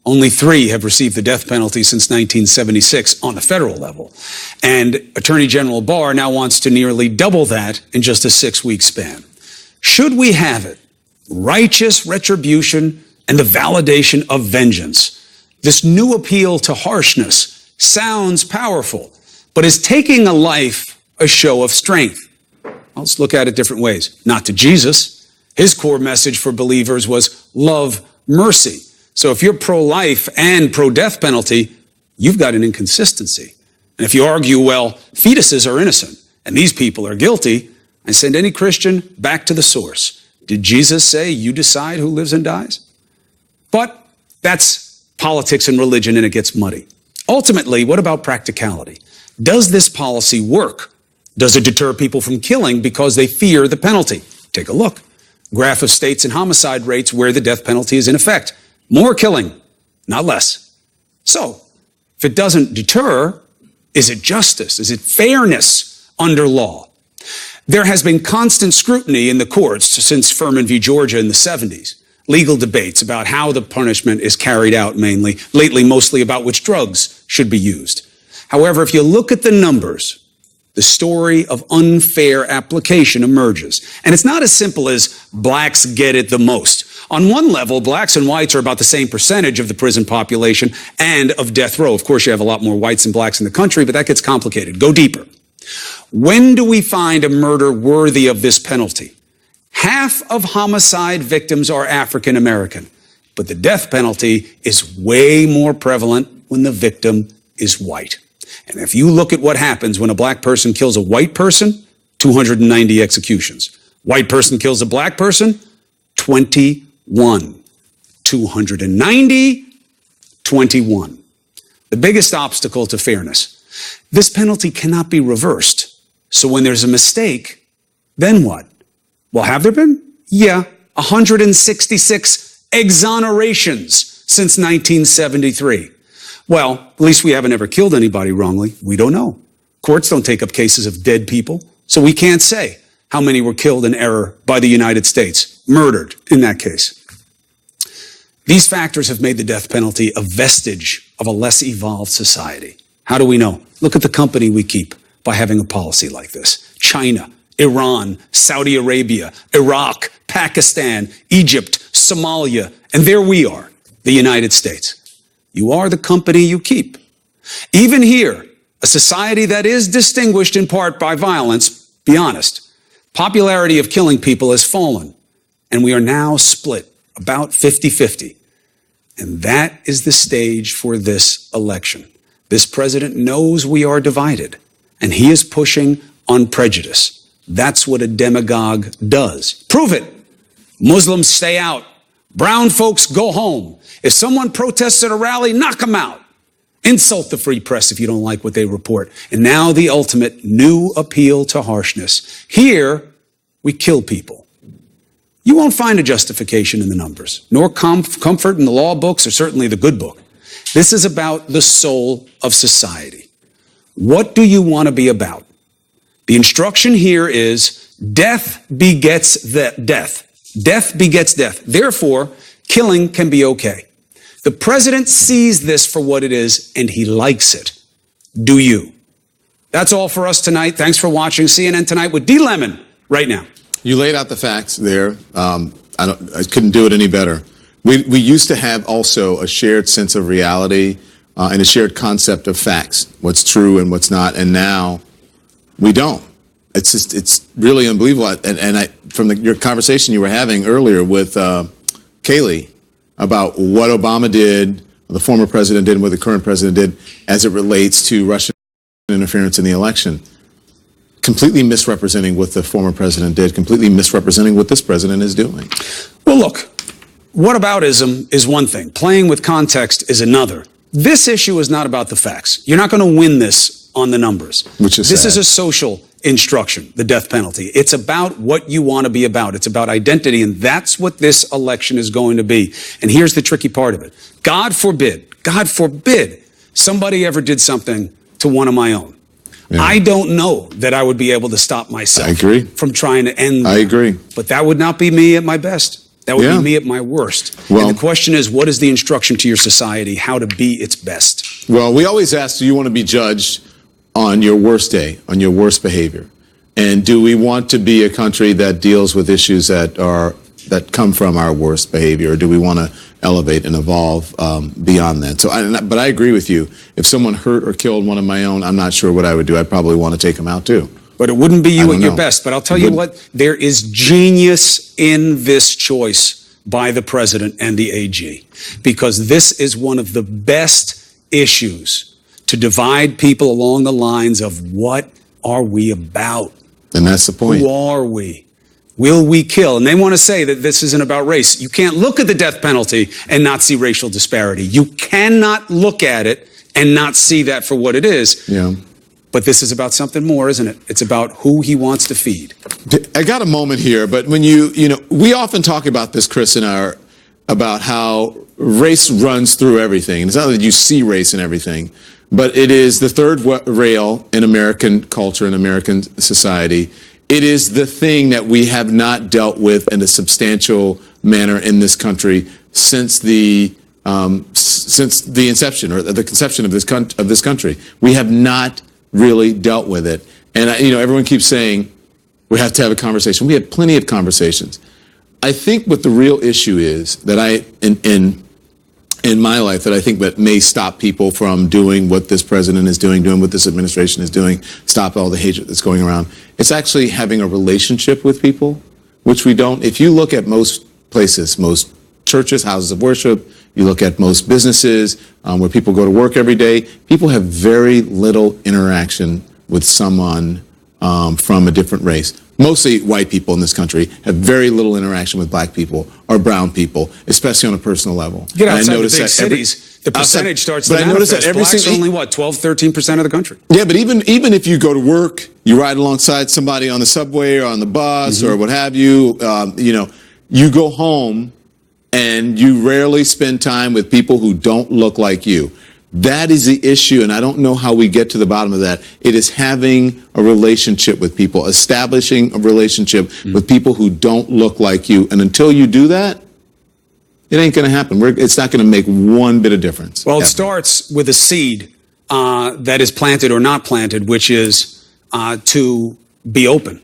Only 3 have received the death penalty since 1976 on the federal level. And Attorney General Barr now wants to nearly double that in just a 6-week span. Should we have it? Righteous retribution and the validation of vengeance. This new appeal to harshness sounds powerful, but is taking a life a show of strength? Let's look at it different ways. Not to Jesus. His core message for believers was love, mercy. So if you're pro-life and pro-death penalty, you've got an inconsistency. And if you argue, well, fetuses are innocent and these people are guilty, I send any Christian back to the source. Did Jesus say you decide who lives and dies? But that's politics and religion, and it gets muddy. Ultimately, what about practicality? Does this policy work? Does it deter people from killing because they fear the penalty? Take a look. Graph of states and homicide rates where the death penalty is in effect. More killing, not less. So, if it doesn't deter, is it justice? Is it fairness under law? There has been constant scrutiny in the courts since Furman v. Georgia in the 70s. Legal debates about how the punishment is carried out mainly, lately mostly about which drugs should be used. However, if you look at the numbers, the story of unfair application emerges. And it's not as simple as blacks get it the most. On one level, blacks and whites are about the same percentage of the prison population and of death row. Of course, you have a lot more whites and blacks in the country, but that gets complicated. Go deeper. When do we find a murder worthy of this penalty? Half of homicide victims are African American, but the death penalty is way more prevalent when the victim is white. And if you look at what happens when a black person kills a white person, 290 executions. White person kills a black person, 21. 290, 21. The biggest obstacle to fairness. This penalty cannot be reversed. So when there's a mistake, then what? Well, have there been? Yeah, 166 exonerations since 1973. Well, at least we haven't ever killed anybody wrongly. We don't know. Courts don't take up cases of dead people, so we can't say how many were killed in error by the United States, murdered in that case. These factors have made the death penalty a vestige of a less evolved society. How do we know? Look at the company we keep by having a policy like this. China, Iran, Saudi Arabia, Iraq, Pakistan, Egypt, Somalia, and there we are, the United States. You are the company you keep. Even here, a society that is distinguished in part by violence, be honest, popularity of killing people has fallen, and we are now split about 50-50. And that is the stage for this election. This president knows we are divided, and he is pushing on prejudice. That's what a demagogue does. Prove it. Muslims stay out. Brown folks go home. If someone protests at a rally, knock them out. Insult the free press if you don't like what they report. And now the ultimate new appeal to harshness. Here, we kill people. You won't find a justification in the numbers, nor comfort in the law books or certainly the good book. This is about the soul of society. What do you want to be about? The instruction here is death begets death. Death begets death. Therefore, killing can be okay. The president sees this for what it is, and he likes it. Do you? That's all for us tonight. Thanks for watching CNN Tonight with D. Lemon right now. You laid out the facts there. I couldn't do it any better. We used to have also a shared sense of reality and a shared concept of facts, what's true and what's not, and now we don't. It's really unbelievable. And from your conversation you were having earlier with Kaylee about what Obama did, the former president did, and what the current president did as it relates to Russian interference in the election. Completely misrepresenting what the former president did, completely misrepresenting what this president is doing. Well, look, whataboutism is one thing. Playing with context is another. This issue is not about the facts. You're not going to win this on the numbers. This is a social instruction, the death penalty. It's about what you want to be about. It's about identity, and that's what this election is going to be. And here's the tricky part of it. God forbid somebody ever did something to one of my own. Yeah. I don't know that I would be able to stop myself from trying to end that. I agree. But that would not be me at my best. That would Yeah. be me at my worst. Well- and the question is, what is the instruction to your society how to be its best? Well, we always ask, do you want to be judged on your worst day, on your worst behavior? And do we want to be a country that deals with issues that come from our worst behavior, or do we want to elevate and evolve beyond that? But I agree with you. If someone hurt or killed one of my own, I'm not sure what I would do. I'd probably want to take them out too. But it wouldn't be I you don't at your know. best. But I'll tell you what, there is genius in this choice by the president and the AG, because this is one of the best issues to divide people along the lines of what are we about? And that's the point. Who are we? Will we kill? And they want to say that this isn't about race. You can't look at the death penalty and not see racial disparity. You cannot look at it and not see that for what it is. Yeah. But this is about something more, isn't it? It's about who he wants to feed. I got a moment here, but when we often talk about this, Chris, about how race runs through everything. And it's not that you see race in everything, but it is the third rail in American culture and American society. It is the thing that we have not dealt with in a substantial manner in this country since the inception or the conception of this country. We have not really dealt with it. And everyone keeps saying we have to have a conversation. We had plenty of conversations. I think what the real issue is that in my life that I think that may stop people from doing what this president is doing what this administration is doing, stop all the hatred that's going around. It's actually having a relationship with people, which we don't. If you look at most places, most churches, houses of worship, you look at most businesses where people go to work every day, people have very little interaction with someone from a different race. Mostly white people in this country have very little interaction with black people or brown people, especially on a personal level. Get outside the big cities, the percentage starts to manifest. Blacks are only, 12, 13% of the country. Yeah, but even if you go to work, you ride alongside somebody on the subway or on the bus or what have you, you go home and you rarely spend time with people who don't look like you. That is the issue, and I don't know how we get to the bottom of that. It is having a relationship with people, establishing a relationship with people who don't look like you. And until you do that, it ain't going to happen. It's not going to make one bit of difference. Well, it starts with a seed that is planted or not planted, which is to be open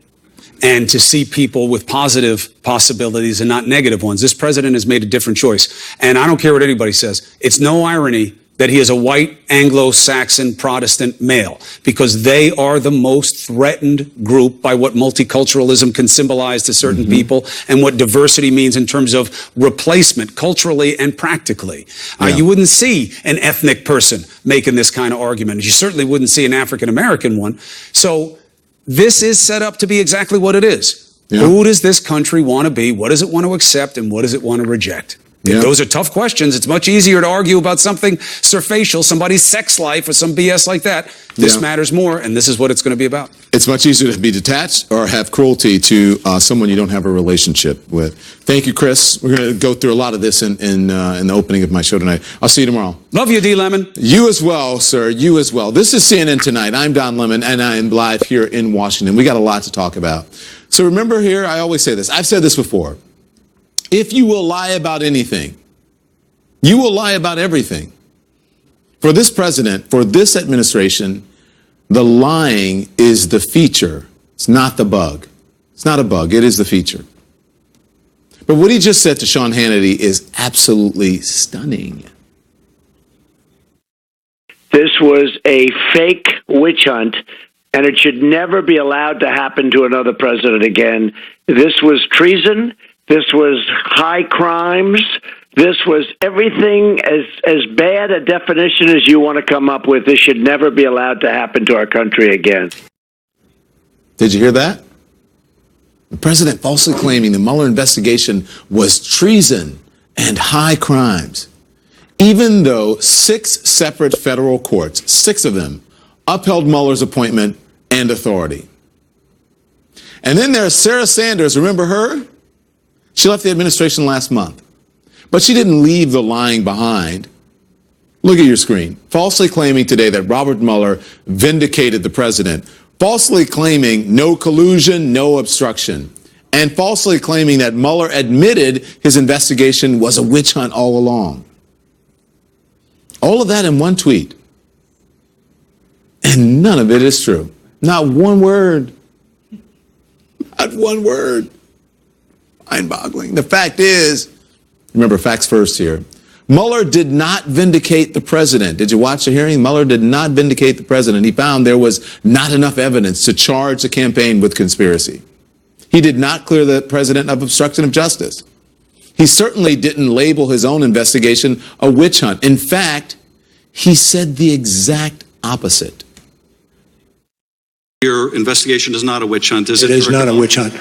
and to see people with positive possibilities and not negative ones. This president has made a different choice. And I don't care what anybody says. It's no irony that he is a white Anglo-Saxon Protestant male, because they are the most threatened group by what multiculturalism can symbolize to certain people and what diversity means in terms of replacement culturally and practically. You wouldn't see an ethnic person making this kind of argument. You certainly wouldn't see an African-American one. So this is set up to be exactly what it is. Yeah. Who does this country want to be? What does it want to accept? And what does it want to reject? Yeah. Those are tough questions. It's much easier to argue about something surfacial, somebody's sex life or some BS like that. This matters more, and this is what it's going to be about. It's much easier to be detached or have cruelty to someone you don't have a relationship with. Thank you, Chris. We're going to go through a lot of this in the opening of my show tonight. I'll see you tomorrow. Love you, D. Lemon. You as well, sir. You as well. This is CNN Tonight. I'm Don Lemon, and I am live here in Washington. We got a lot to talk about. So remember here, I always say this. I've said this before. If you will lie about anything, you will lie about everything. For this president, for this administration, the lying is the feature. It's not the bug. It's not a bug. It is the feature. But what he just said to Sean Hannity is absolutely stunning. This was a fake witch hunt, and it should never be allowed to happen to another president again. This was treason. This was high crimes. This was everything as bad a definition as you want to come up with. This should never be allowed to happen to our country again. Did you hear that? The president falsely claiming the Mueller investigation was treason and high crimes, even though 6 separate federal courts, 6 of them, upheld Mueller's appointment and authority. And then there's Sarah Sanders. Remember her? She left the administration last month, but she didn't leave the lying behind. Look at your screen. Falsely claiming today that Robert Mueller vindicated the president, falsely claiming no collusion, no obstruction. and falsely claiming that Mueller admitted his investigation was a witch hunt all along. All of that in one tweet. And none of it is true. Not one word. Not one word. Mind-boggling. The fact is, remember, facts first here. Mueller did not vindicate the president. Did you watch the hearing? Mueller did not vindicate the president. He found there was not enough evidence to charge the campaign with conspiracy. He did not clear the president of obstruction of justice. He certainly didn't label his own investigation a witch hunt. In fact, he said the exact opposite. Your investigation is not a witch hunt, is it? It is not a witch hunt.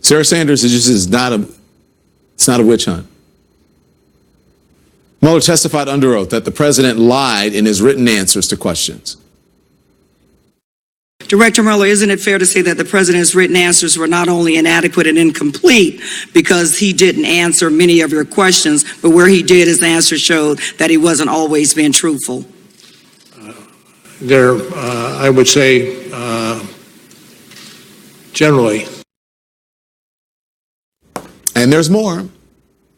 Sarah Sanders is not a witch hunt. Mueller testified under oath that the president lied in his written answers to questions. Director Mueller, isn't it fair to say that the president's written answers were not only inadequate and incomplete because he didn't answer many of your questions, but where he did, his answers showed that he wasn't always being truthful? I would say, generally. And there's more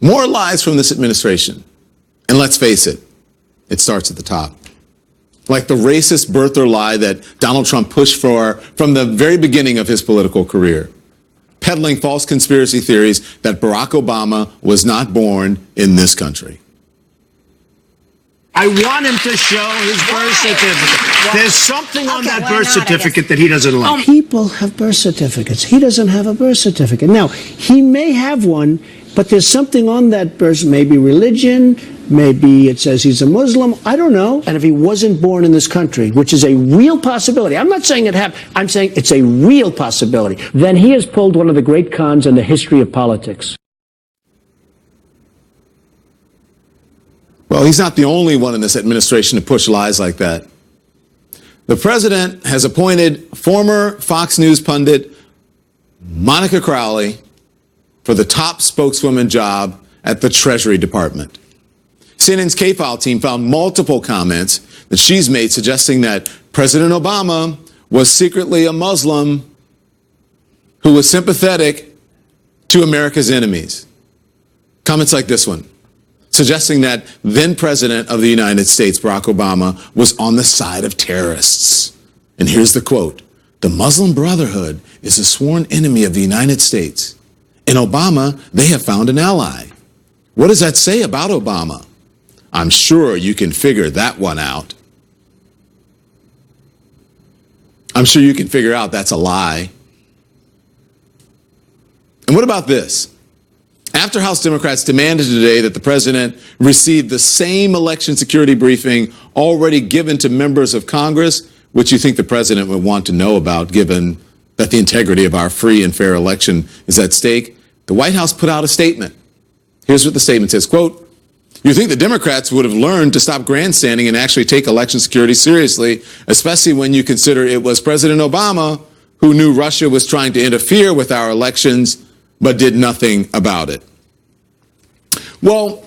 lies from this administration. And let's face it, it starts at the top. Like the racist birther lie that Donald Trump pushed for from the very beginning of his political career, peddling false conspiracy theories that Barack Obama was not born in this country. I want him to show his birth certificate. There's something on that birth certificate that he doesn't like. People have birth certificates. He doesn't have a birth certificate. Now, he may have one, but there's something on that birth, maybe religion, maybe it says he's a Muslim, I don't know. And if he wasn't born in this country, which is a real possibility, I'm not saying it happened, I'm saying it's a real possibility, then he has pulled one of the great cons in the history of politics. Well, he's not the only one in this administration to push lies like that. The president has appointed former Fox News pundit Monica Crowley for the top spokeswoman job at the Treasury Department. CNN's K-File team found multiple comments that she's made suggesting that President Obama was secretly a Muslim who was sympathetic to America's enemies. Comments like this one, suggesting that then President of the United States, Barack Obama, was on the side of terrorists. And here's the quote, "The Muslim Brotherhood is a sworn enemy of the United States. In Obama, they have found an ally." What does that say about Obama? I'm sure you can figure that one out. I'm sure you can figure out that's a lie. And what about this? After House Democrats demanded today that the president receive the same election security briefing already given to members of Congress, which you think the president would want to know about given that the integrity of our free and fair election is at stake, the White House put out a statement. Here's what the statement says, quote, "You think the Democrats would have learned to stop grandstanding and actually take election security seriously, especially when you consider it was President Obama who knew Russia was trying to interfere with our elections but did nothing about it." Well,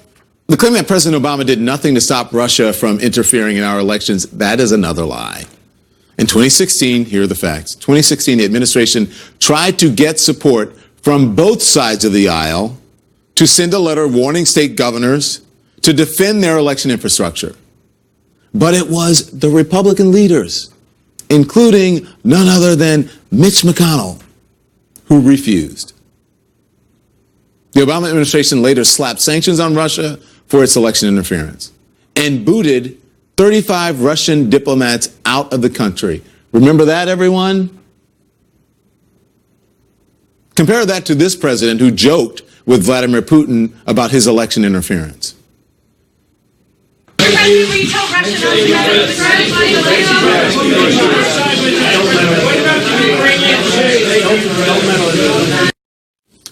the claim that President Obama did nothing to stop Russia from interfering in our elections, that is another lie. In 2016, here are the facts. 2016, the administration tried to get support from both sides of the aisle to send a letter warning state governors to defend their election infrastructure. But it was the Republican leaders, including none other than Mitch McConnell, who refused. The Obama administration later slapped sanctions on Russia for its election interference and booted 35 Russian diplomats out of the country. Remember that, everyone? Compare that to this president who joked with Vladimir Putin about his election interference.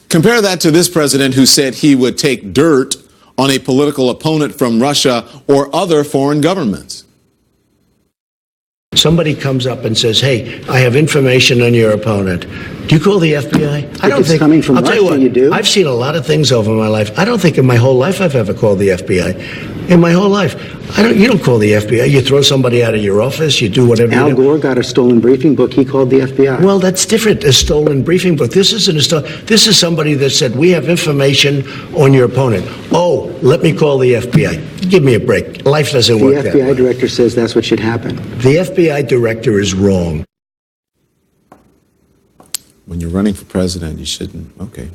Compare that to this president who said he would take dirt on a political opponent from Russia or other foreign governments. Somebody comes up and says, "Hey, I have information on your opponent." Do you call the FBI? I don't think. Coming from I'll tell you Russia, what. you do. I've seen a lot of things over my life. I don't think in my whole life I've ever called the FBI. in my whole life. You don't call the FBI. You throw somebody out of your office. You do whatever you do. Al Gore got a stolen briefing book. He called the FBI. Well, that's different. A stolen briefing book. This isn't a stolen. This is somebody that said, we have information on your opponent. Oh, let me call the FBI. Give me a break. Life doesn't work that way. The FBI director says that's what should happen. The FBI director is wrong. When you're running for president, you shouldn't. Okay.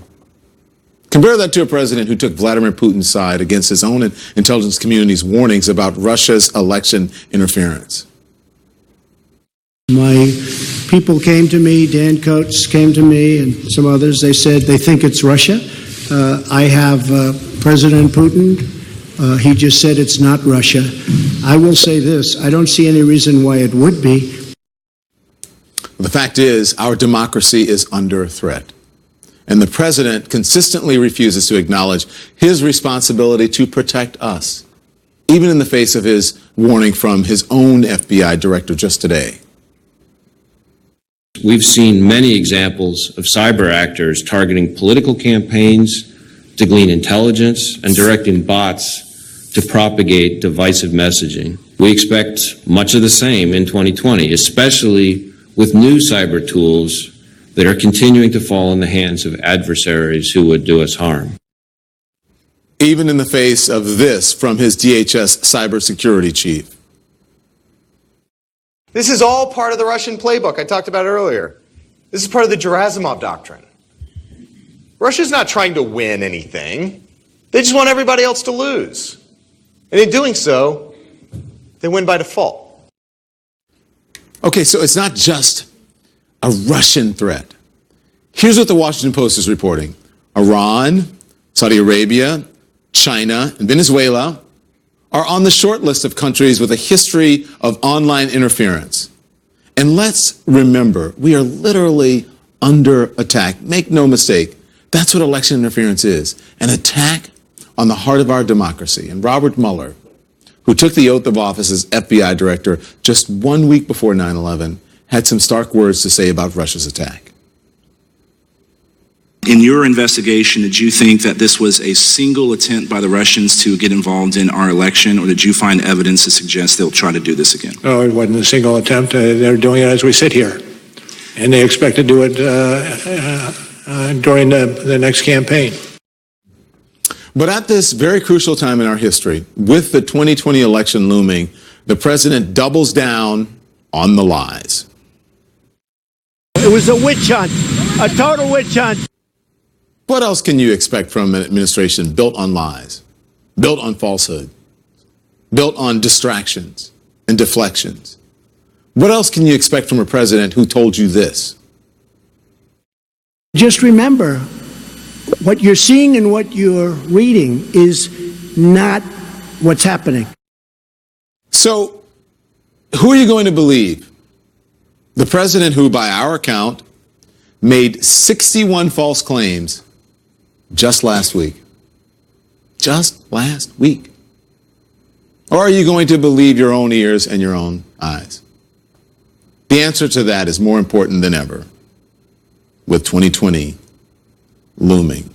Compare that to a president who took Vladimir Putin's side against his own intelligence community's warnings about Russia's election interference. My people came to me, Dan Coates came to me, and some others. They said they think it's Russia. I have President Putin. He just said it's not Russia. I will say this. I don't see any reason why it would be. The fact is, our democracy is under threat. And the president consistently refuses to acknowledge his responsibility to protect us, even in the face of his warning from his own FBI director just today. We've seen many examples of cyber actors targeting political campaigns to glean intelligence and directing bots to propagate divisive messaging. We expect much of the same in 2020, especially with new cyber tools that are continuing to fall in the hands of adversaries who would do us harm. Even in the face of this from his DHS cybersecurity chief. This is all part of the Russian playbook I talked about earlier. This is part of the Gerasimov doctrine. Russia's not trying to win anything. They just want everybody else to lose. And in doing so, they win by default. Okay, so it's not just a Russian threat. Here's what the Washington Post is reporting. Iran, Saudi Arabia, China, and Venezuela are on the short list of countries with a history of online interference. And let's remember, we are literally under attack. Make no mistake, that's what election interference is, an attack on the heart of our democracy. And Robert Mueller, who took the oath of office as FBI director just 1 week before 9/11, had some stark words to say about Russia's attack. In your investigation, did you think that this was a single attempt by the Russians to get involved in our election, or did you find evidence to suggest they'll try to do this again? No, it wasn't a single attempt. They're doing it as we sit here. And they expect to do it during the next campaign. But at this very crucial time in our history, with the 2020 election looming, the president doubles down on the lies. It was a witch hunt, a total witch hunt. What else can you expect from an administration built on lies, built on falsehood, built on distractions and deflections? What else can you expect from a president who told you this? Just remember, what you're seeing and what you're reading is not what's happening. So, who are you going to believe? The president who, by our account, made 61 false claims just last week. Just last week. Or are you going to believe your own ears and your own eyes? The answer to that is more important than ever, with 2020 looming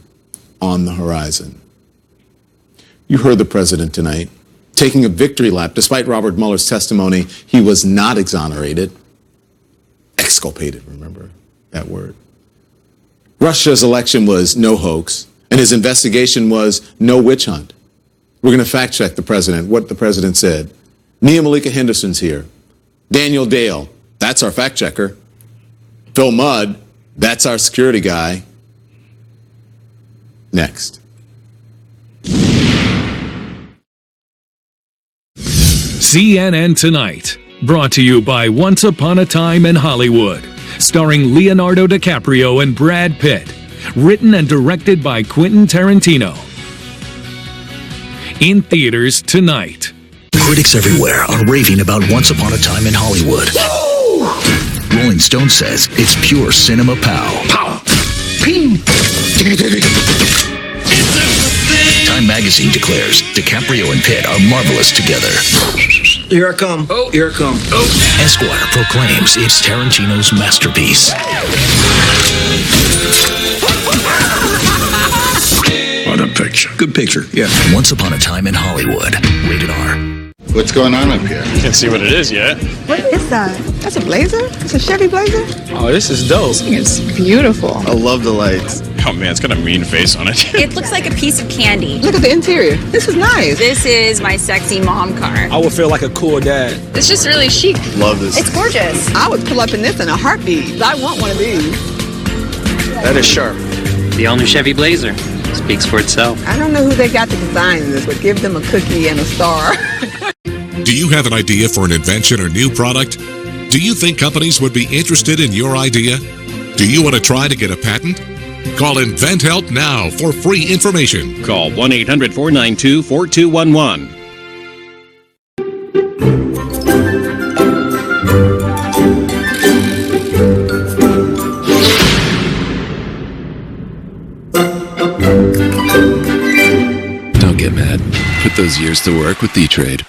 on the horizon. You heard the president tonight taking a victory lap. Despite Robert Mueller's testimony, he was not exonerated. Exculpated, remember that word. Russia's election was no hoax, and his investigation was no witch hunt. We're going to fact check the president, what the president said. Nia Malika Henderson's here. Daniel Dale, that's our fact checker. Phil Mudd, that's our security guy. Next. CNN Tonight, brought to you by Once Upon a Time in Hollywood, starring Leonardo DiCaprio and Brad Pitt, written and directed by Quentin Tarantino. In theaters tonight. Critics everywhere are raving about Once Upon a Time in Hollywood. Rolling Stone says it's pure cinema pow. Pow! Ping! Time magazine declares DiCaprio and Pitt are marvelous together. Here I come. Oh, here I come. Oh. Esquire proclaims it's Tarantino's masterpiece. What a picture. picture. Good picture, yeah. Once Upon a Time in Hollywood. Rated R. What's going on up here? Can't see what it is yet. What is that? That's a Blazer? It's a Chevy Blazer? Oh, this is dope. It's beautiful. I love the lights. Oh man, it's got a mean face on it. It looks like a piece of candy. Look at the interior. This is nice. This is my sexy mom car. I would feel like a cool dad. It's just really chic. Love this. It's gorgeous. I would pull up in this in a heartbeat. I want one of these. That is sharp. The all-new Chevy Blazer speaks for itself. I don't know who they got to design this, but give them a cookie and a star. Do you have an idea for an invention or new product? Do you think companies would be interested in your idea? Do you want to try to get a patent? Call InventHelp now for free information. Call 1-800-492-4211. Don't get mad. Put those years to work with E-Trade.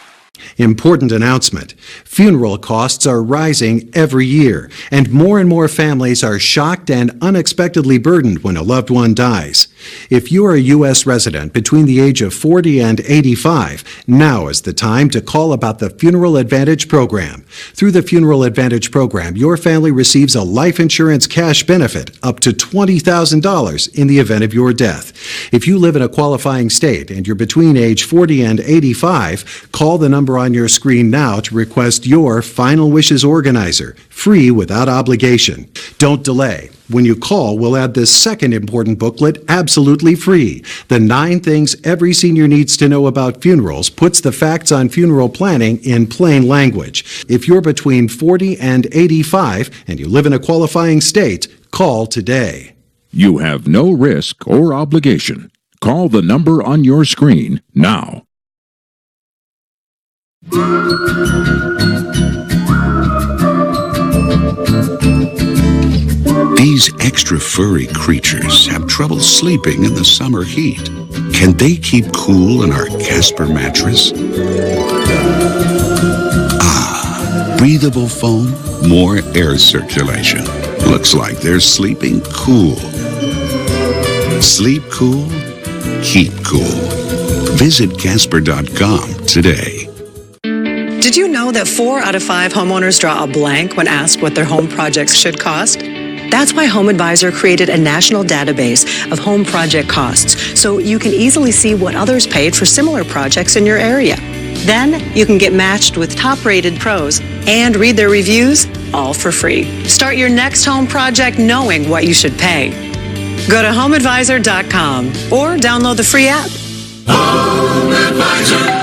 Important announcement. Funeral costs are rising every year, and more families are shocked and unexpectedly burdened when a loved one dies. If you are a U.S. resident between the age of 40 and 85, now is the time to call about the Funeral Advantage program. Through the Funeral Advantage program, your family receives a life insurance cash benefit up to $20,000 in the event of your death. If you live in a qualifying state and you're between age 40 and 85, call the number on your screen now to request your Final Wishes organizer, free without obligation. Don't delay. When you call, we'll add this second important booklet absolutely free. The 9 Things Every Senior Needs to Know About Funerals puts the facts on funeral planning in plain language. If you're between 40 and 85 and you live in a qualifying state, call today. You have no risk or obligation. Call the number on your screen now. These extra furry creatures have trouble sleeping in the summer heat. Can they keep cool in our Casper mattress? Ah, breathable foam, more air circulation. Looks like they're sleeping cool. Sleep cool, keep cool. Visit Casper.com today. Did you know that 4 out of 5 homeowners draw a blank when asked what their home projects should cost? That's why Home Advisor created a national database of home project costs, so you can easily see what others paid for similar projects in your area. Then you can get matched with top-rated pros and read their reviews, all for free. Start your next home project knowing what you should pay. Go to HomeAdvisor.com or download the free app. Home Advisor.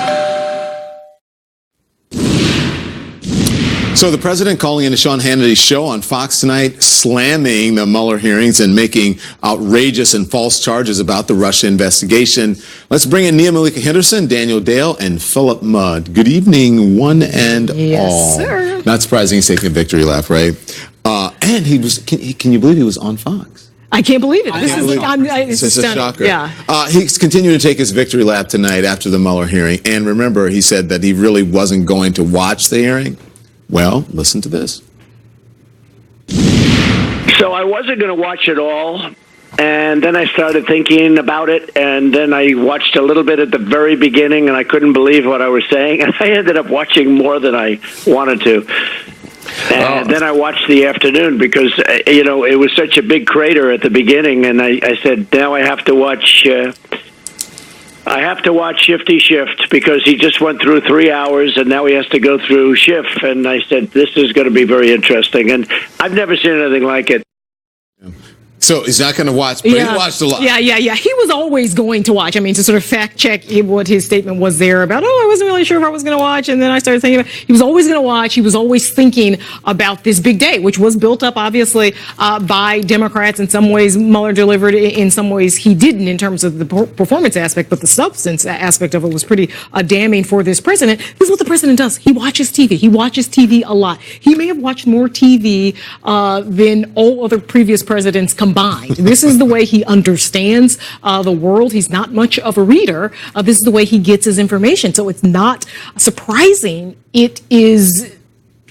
So the president calling into Sean Hannity's show on Fox tonight, slamming the Mueller hearings and making outrageous and false charges about the Russia investigation. Let's bring in Nia Malika Henderson, Daniel Dale, and Philip Mudd. Good evening, one and all. Yes, sir. Not surprising he's taking a victory lap, right? And he was, can you believe he was on Fox? I can't believe it. It's a shocker. Yeah. He's continuing to take his victory lap tonight after the Mueller hearing. And remember, he said that he really wasn't going to watch the hearing. Well, listen to this. So I wasn't going to watch it all, and then I started thinking about it, and then I watched a little bit at the very beginning, and I couldn't believe what I was saying, and I ended up watching more than I wanted to. And then I watched the afternoon because, it was such a big crater at the beginning, and I said, now I have to watch... Shifty Shift because he just went through 3 hours and now he has to go through Schiff. And I said, this is going to be very interesting. And I've never seen anything like it. So he's not going to watch, but he watched a lot. Yeah. He was always going to watch. I mean, to sort of fact check what his statement was there about, I wasn't really sure if I was going to watch. And then I started thinking about, he was always going to watch. He was always thinking about this big day, which was built up, obviously, by Democrats. In some ways, Mueller delivered. In some ways, he didn't in terms of the performance aspect, but the substance aspect of it was pretty damning for this president. This is what the president does. He watches TV. He watches TV a lot. He may have watched more TV than all other previous presidents combined. This is the way he understands the world. He's not much of a reader. This is the way he gets his information. So it's not surprising. It is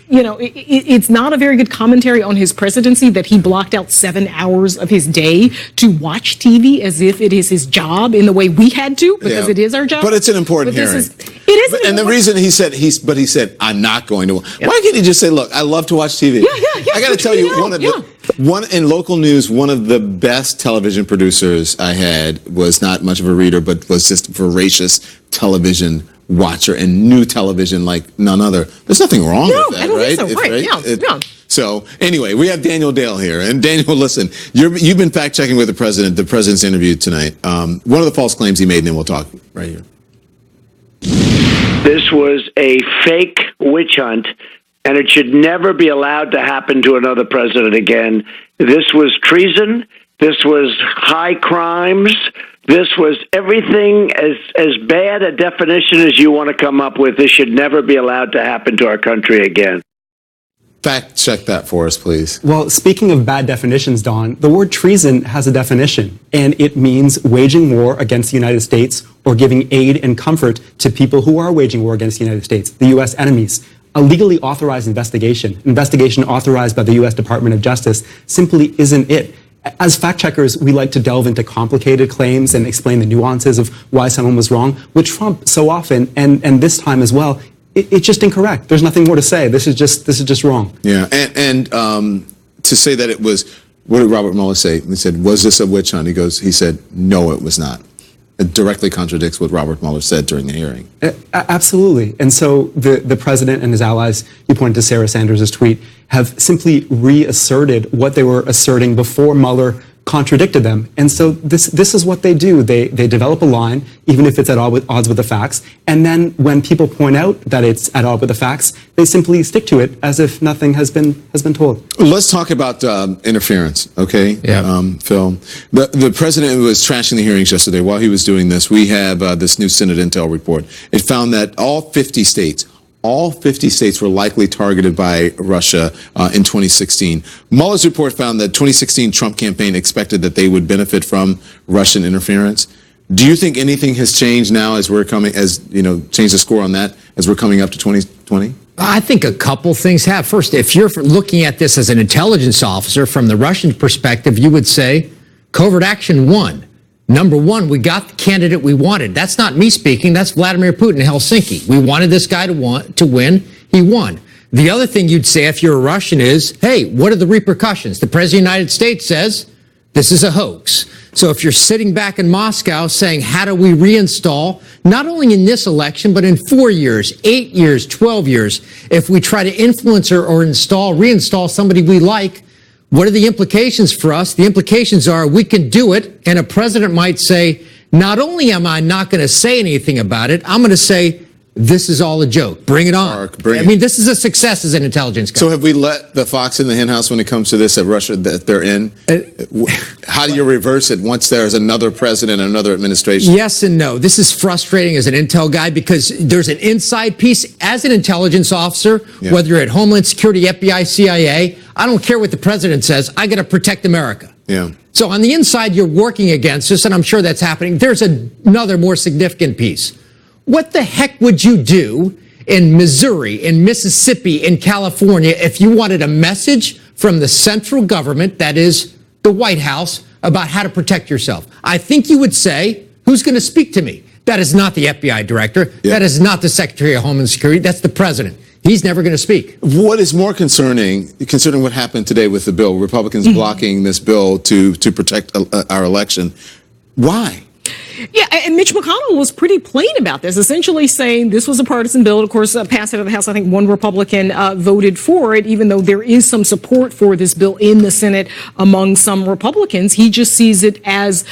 it's not a very good commentary on his presidency that he blocked out 7 hours of his day to watch TV as if it is his job in the way we had to, because it is our job. But it's an important hearing. It is. And the reason he said, I'm not going to. Why can't he just say, look, I love to watch TV? Yeah. I got to tell you, one in local news, one of the best television producers I had was not much of a reader, but was just a voracious television watcher and knew television like none other. There's nothing wrong with that, I don't right? think so. Right. So anyway, we have Daniel Dale here, and Daniel, listen, you've been fact checking with the president. The president's interviewed tonight. One of the false claims he made, and then we'll talk right here. This was a fake witch hunt, and it should never be allowed to happen to another president again. This was treason. This was high crimes. This was everything as bad a definition as you want to come up with. This should never be allowed to happen to our country again. Fact check that for us, please. Well, speaking of bad definitions, Don, the word treason has a definition, and it means waging war against the United States or giving aid and comfort to people who are waging war against the United States, the U.S. enemies. A legally authorized investigation authorized by the U.S. Department of Justice simply isn't it. As fact checkers, we like to delve into complicated claims and explain the nuances of why someone was wrong. With Trump, so often, and this time as well, it's just incorrect. There's nothing more to say. This is just wrong. Yeah, and to say that it was, what did Robert Mueller say? He said, was this a witch hunt? He said, no, it was not. It directly contradicts what Robert Mueller said during the hearing. Absolutely. And so the president and his allies, you pointed to Sarah Sanders' tweet, have simply reasserted what they were asserting before Mueller contradicted them. And so this is what they do. They develop a line, even if it's at odds with the facts. And then when people point out that it's at odds with the facts, they simply stick to it as if nothing has been told. Let's talk about interference, okay? Yeah. Phil, the president was trashing the hearings yesterday. While he was doing this, we have this new Senate Intel report. It found that all 50 states were likely targeted by Russia in 2016. Mueller's report found that 2016 Trump campaign expected that they would benefit from Russian interference. Do you think anything has changed now as change the score on that as we're coming up to 2020? I think a couple things have. First, if you're looking at this as an intelligence officer from the Russian perspective, you would say covert action won. Number one, we got the candidate we wanted. That's not me speaking. That's Vladimir Putin in Helsinki. We wanted this guy to win. He won. The other thing you'd say if you're a Russian is, hey, what are the repercussions? The President of the United States says this is a hoax. So if you're sitting back in Moscow saying, how do we reinstall, not only in this election, but in 4 years, 8 years, 12 years, if we try to influence or reinstall somebody we like, what are the implications for us? The implications are we can do it, and a president might say, not only am I not going to say anything about it, I'm going to say, this is all a joke. Bring it on. This is a success as an intelligence guy. So have we let the fox in the henhouse when it comes to this at Russia that they're in? How do you reverse it once there's another president, another administration? Yes and no. This is frustrating as an intel guy because there's an inside piece. As an intelligence officer, whether you're at Homeland Security, FBI, CIA, I don't care what the president says. I got to protect America. Yeah. So on the inside, you're working against us, and I'm sure that's happening. There's another more significant piece. What the heck would you do in Missouri, in Mississippi, in California if you wanted a message from the central government, that is the White House, about how to protect yourself? I think you would say, who's going to speak to me? That is not the FBI director. That is not the Secretary of Homeland Security. That's the president. He's never going to speak. What is more concerning what happened today with the bill, Republicans blocking this bill to protect our election, why? Yeah, and Mitch McConnell was pretty plain about this, essentially saying this was a partisan bill. Of course, passed out of the House. I think one Republican voted for it, even though there is some support for this bill in the Senate among some Republicans. He just sees it as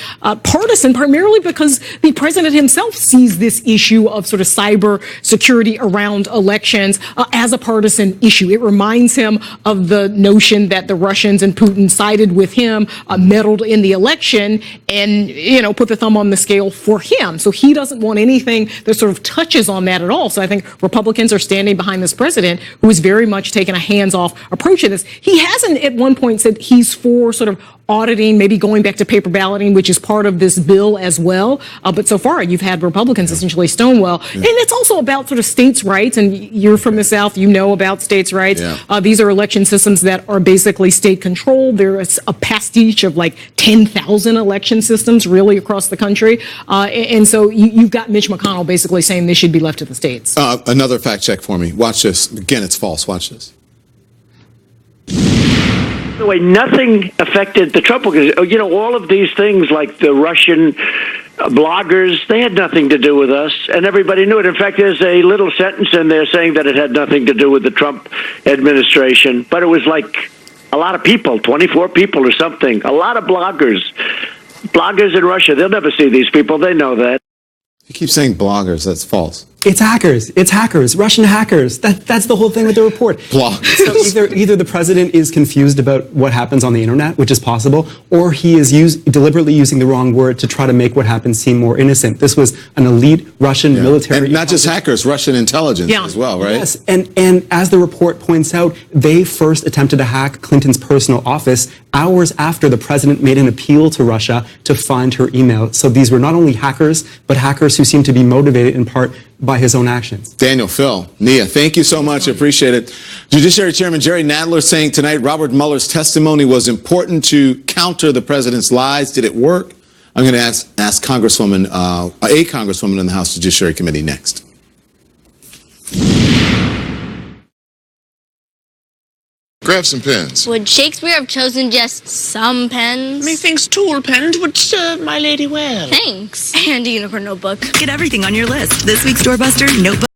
partisan, primarily because the president himself sees this issue of sort of cyber security around elections as a partisan issue. It reminds him of the notion that the Russians and Putin sided with him, meddled in the election, and, put the thumb on the scale for him. So he doesn't want anything that sort of touches on that at all. So I think Republicans are standing behind this president who is very much taking a hands-off approach to this. He hasn't at one point said he's for sort of auditing, maybe going back to paper balloting, which is part of this bill as well. But so far, you've had Republicans essentially stonewall. And it's also about sort of states' rights. And you're from the South, you know about states' rights. These are election systems that are basically state controlled. There's a pastiche of like 10,000 election systems really across the country. And so you've got Mitch McConnell basically saying they should be left to the states. Another fact check for me. Watch this. Again, it's false. Watch this. By the way, nothing affected the Trump organization. You know, all of these things like the Russian bloggers, they had nothing to do with us, and everybody knew it. In fact, there's a little sentence in there saying that it had nothing to do with the Trump administration, but it was like a lot of people, 24 people or something, a lot of bloggers in Russia. They'll never see these people. They know that. You keep saying bloggers. That's false. It's hackers. It's hackers. Russian hackers. That's the whole thing with the report. Bloggers. So either the president is confused about what happens on the internet, which is possible, or he is deliberately using the wrong word to try to make what happened seem more innocent. This was an elite Russian military. And not just hackers, Russian intelligence as well, right? Yes. And as the report points out, they first attempted to hack Clinton's personal office hours after the president made an appeal to Russia to find her email. So these were not only hackers, but hackers who seemed to be motivated in part by his own actions. Daniel, Phil, Nia, thank you so much. I appreciate it. Judiciary Chairman Jerry Nadler saying tonight Robert Mueller's testimony was important to counter the president's lies. Did it work? I'm going to ask a congresswoman in the House Judiciary Committee next. Grab some pens. Would Shakespeare have chosen just some pens? Methinks tool pens would serve my lady well. Thanks. And a unicorn notebook. Get everything on your list. This week's Doorbuster Notebook.